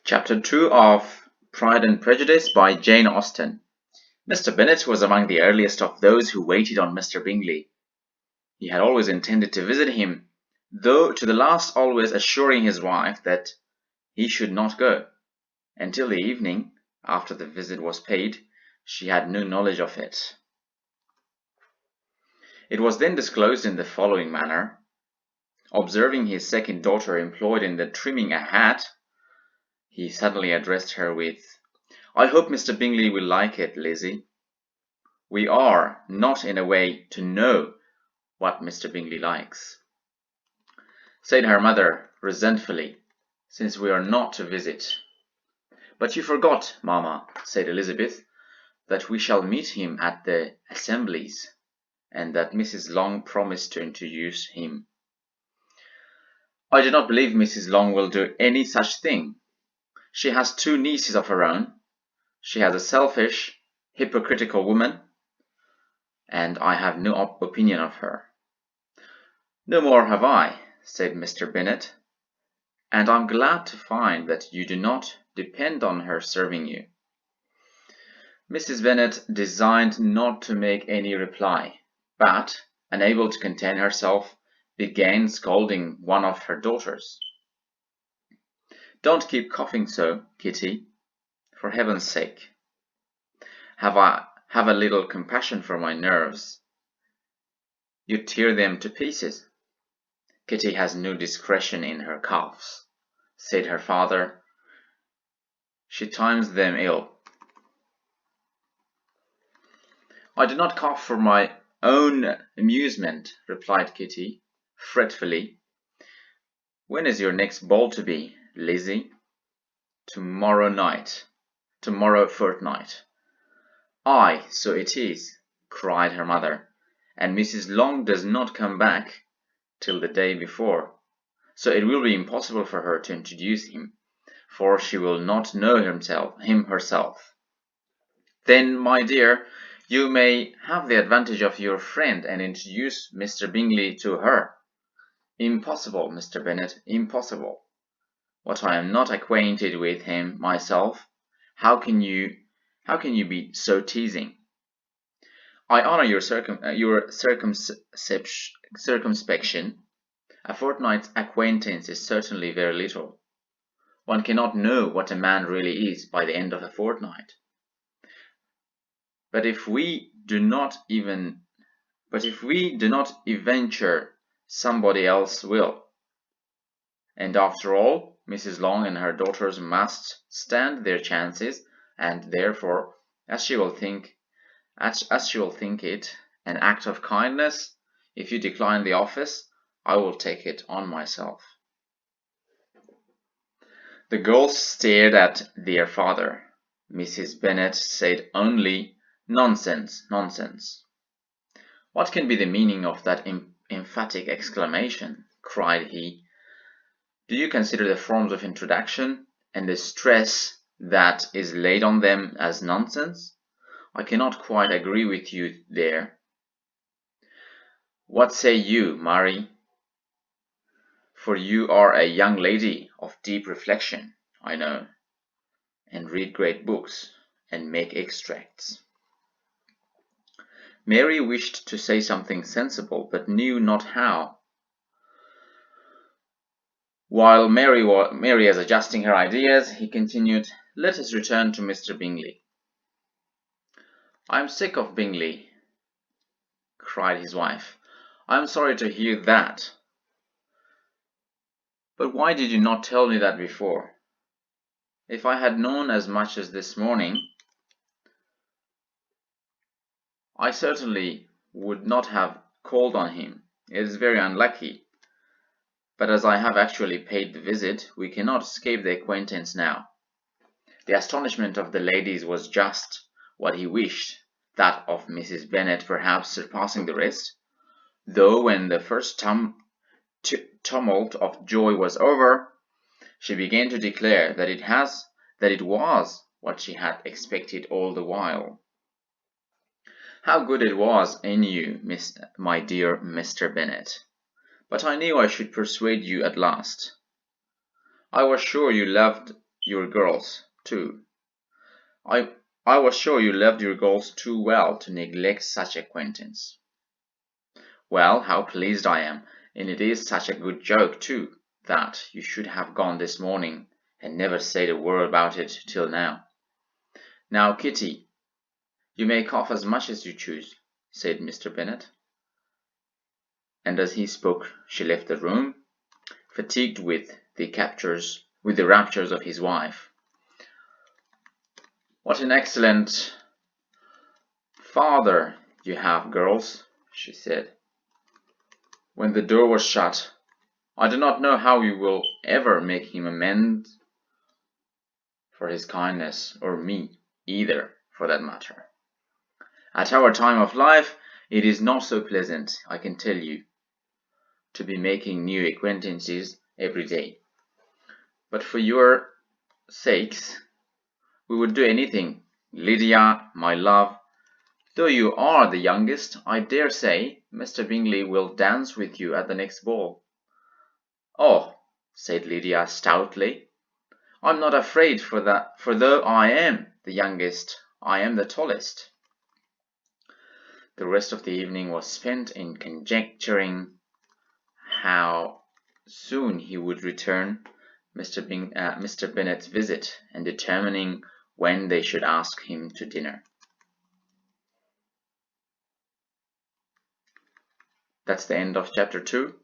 Chapter 2 of Pride and Prejudice by Jane Austen. Mr. Bennet was among the earliest of those who waited on Mr. Bingley. He had always intended to visit him, though to the last always assuring his wife that he should not go. Until the evening, after the visit was paid, she had no knowledge of it. It was then disclosed in the following manner. Observing his second daughter employed in trimming a hat, he suddenly addressed her with, "I hope Mr. Bingley will like it, Lizzie. We are not in a way to know what Mr. Bingley likes," said her mother resentfully, "since we are not to visit." "But you forgot, mamma," said Elizabeth, "that we shall meet him at the assemblies, and that Mrs. Long promised to introduce him." "I do not believe Mrs. Long will do any such thing. She has two nieces of her own. She is a selfish, hypocritical woman, and I have no opinion of her." "No more have I," said Mr. Bennet, "and I'm glad to find that you do not depend on her serving you." Mrs. Bennet designed not to make any reply, but, unable to contain herself, began scolding one of her daughters. "Don't keep coughing so, Kitty, for heaven's sake. Have a little compassion for my nerves. You tear them to pieces." "Kitty has no discretion in her coughs," said her father. "She times them ill." "I do not cough for my own amusement," replied Kitty, fretfully. "When is your next ball to be, Lizzie?" "Tomorrow fortnight." "Aye, so it is," cried her mother, "and Mrs. Long does not come back till the day before, so it will be impossible for her to introduce him, for she will not know him herself." "Then, my dear, you may have the advantage of your friend and introduce Mr. Bingley to her." "Impossible, Mr. Bennet, impossible. What I am not acquainted with him myself, how can you be so teasing?" "I honour your circumspection. A fortnight's acquaintance is certainly very little. One cannot know what a man really is by the end of a fortnight. But if we do not venture, somebody else will. And after all, Mrs. Long and her daughters must stand their chances, and therefore, as she will think it an act of kindness, if you decline the office, I will take it on myself." The girls stared at their father. Mrs. Bennet said only, "Nonsense, nonsense." "What can be the meaning of that emphatic exclamation?" cried he. "Do you consider the forms of introduction, and the stress that is laid on them, as nonsense? I cannot quite agree with you there. What say you, Mary? For you are a young lady of deep reflection, I know, and read great books, and make extracts." Mary wished to say something sensible, but knew not how. While Mary was adjusting her ideas, he continued, "Let us return to Mr. Bingley." "I am sick of Bingley," cried his wife. "I am sorry to hear that. But why did you not tell me that before? If I had known as much as this morning, I certainly would not have called on him. It is very unlucky, but as I have actually paid the visit, we cannot escape the acquaintance now." The astonishment of the ladies was just what he wished, that of Mrs. Bennet perhaps surpassing the rest, though when the first tumult of joy was over, she began to declare that it was what she had expected all the while. "How good it was in you, my dear Mr. Bennet! But I knew I should persuade you at last. I was sure you loved your girls, too. I was sure you loved your girls too well to neglect such acquaintance. Well, how pleased I am, and it is such a good joke, too, that you should have gone this morning, and never said a word about it till now. Now, Kitty, you may cough as much as you choose, said Mr. Bennet. And as he spoke, she left the room, fatigued with the raptures of his wife. What an excellent father you have, girls, she said, when the door was shut. I do not know how you will ever make him amend for his kindness, or me either, for that matter. At our time of life, it is not so pleasant, I can tell you, to be making new acquaintances every day. But for your sakes, we would do anything. Lydia, my love, though you are the youngest, I dare say Mr. Bingley will dance with you at the next ball. Oh, said Lydia stoutly, I'm not afraid for that, for though I am the youngest, I am the tallest. The rest of the evening was spent in conjecturing how soon he would return Mr. Bennet's visit, and determining when they should ask him to dinner. That's the end of chapter 2.